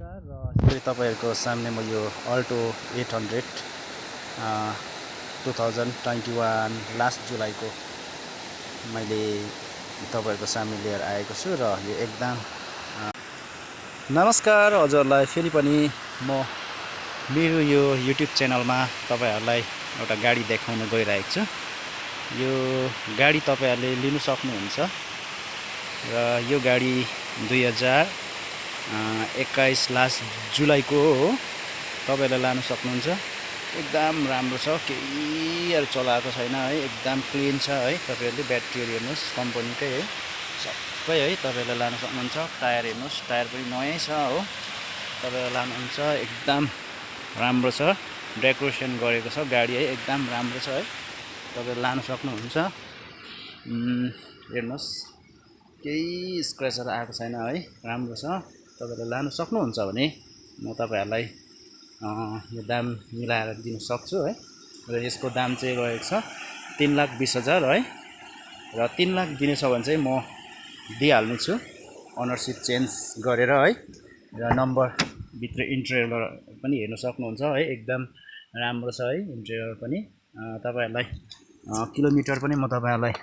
नमस्कार र फेरि तपाईहरुको सामने म यो अल्टो 800 2021 लास्ट जुलाईको मैले तपाईहरुको सामने लिएर आएको छु र यो एकदम नमस्कार हजुरलाई फेरि पनि म मेरो यो युट्युब च्यानलमा तपाईहरुलाई एउटा गाडी देखाउन गइरहेको छु। यो गाडी तपाईहरुले लिन सक्नुहुन्छ र यो गाडी 2021 लास्ट जुलाईको हो। तपाईहरुले लान सक्नुहुन्छ। एकदम राम्रो छ, केही चलाएको छैन है, एकदम क्लिन छ है। तपाईहरुले ब्याट्रीहरु हेर्नुस्, कम्पनीकै है, सबै है। तपाईहरुले लान सक्नुहुन्छ। टायर हेर्नुस्, टायर पनि नयाँ छ हो। तपाईहरुले लानुहुन्छ, एकदम राम्रो छ, डेकोरेसन गरेको छ गाडी है, एकदम राम्रो छ है। तपाईहरुले लान सक्नुहुन्छ। हेर्नुस्, केही स्क्रैचहरु आएको छैन है, राम्रो छ। तपाईहरुले लान सक्नुहुन्छ भने म तपाईहरुलाई यो दाम मिलाएर दिन सक्छु है। र यसको दाम चाहिँ रहेको छ 3,20,000 है। र 3 लाख दिने छ भने चाहिँ म दिइहाल्ने छु, ओनरशिप चेन्ज गरेर है। र नम्बर भित्र इन्टेरियर पनि हेर्न सक्नुहुन्छ है, एकदम राम्रो छ है इन्टेरियर पनि। तपाईहरुलाई किलोमिटर पनि म तपाईहरुलाई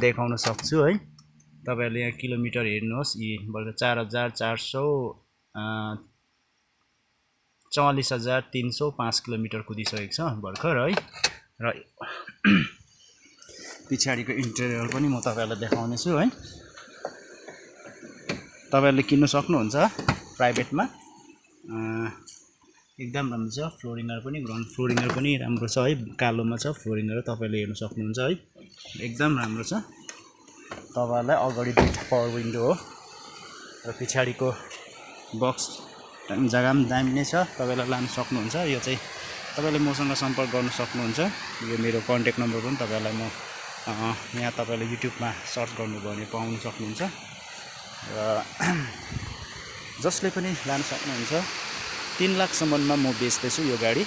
देखाउन सक्छु है। तपाईहरुले यहाँ किलोमिटर हेर्नुहोस्, यी बल्कि 4,44,305 किलोमिटर कुदिसकेको छ भर्खर है। र पछाडिको इन्टेरियर पनि म तपाईहरुलाई देखाउने छु है। तपाईहरुले किन्न सक्नुहुन्छ प्राइभेटमा। एकदम राम्रो छ। फ्लोरिङहरु पनि, ग्राउन्ड फ्लोरिङहरु पनि राम्रो छ है, कालोमा छ फ्लोरिङहरु, तपाईहरुले हेर्न सक्नुहुन्छ है। एकदम राम्रो छ। तपाईहरुलाई अगाडि पावर विन्डो हो र पछाडिको बक्स जग्गा पनि दामी नै छ। तपाईहरुले लान सक्नुहुन्छ। यो चाहिँ तपाईहरुले मसँग सम्पर्क गर्न सक्नुहुन्छ। यो मेरो कन्ट्याक्ट नम्बर पनि तपाईहरुलाई म यहाँ तपाईहरुले युट्युबमा सर्च गर्नुभयो भने पाउन सक्नुहुन्छ। र जसले पनि लान सक्नुहुन्छ। 3 लाख सम्ममा म बेच्दैछु यो गाडी।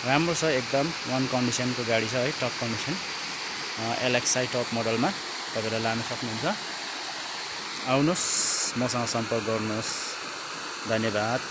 राम्रो छ, एकदम वान कन्डिसनको गाडी छ है, टप कन्डिसन। LXi टप मोडलमा तपाईहरुले लान सक्नुहुन्छ। आउनुस्, मसँग सम्पर्क गर्नुहोस्। धन्यवाद।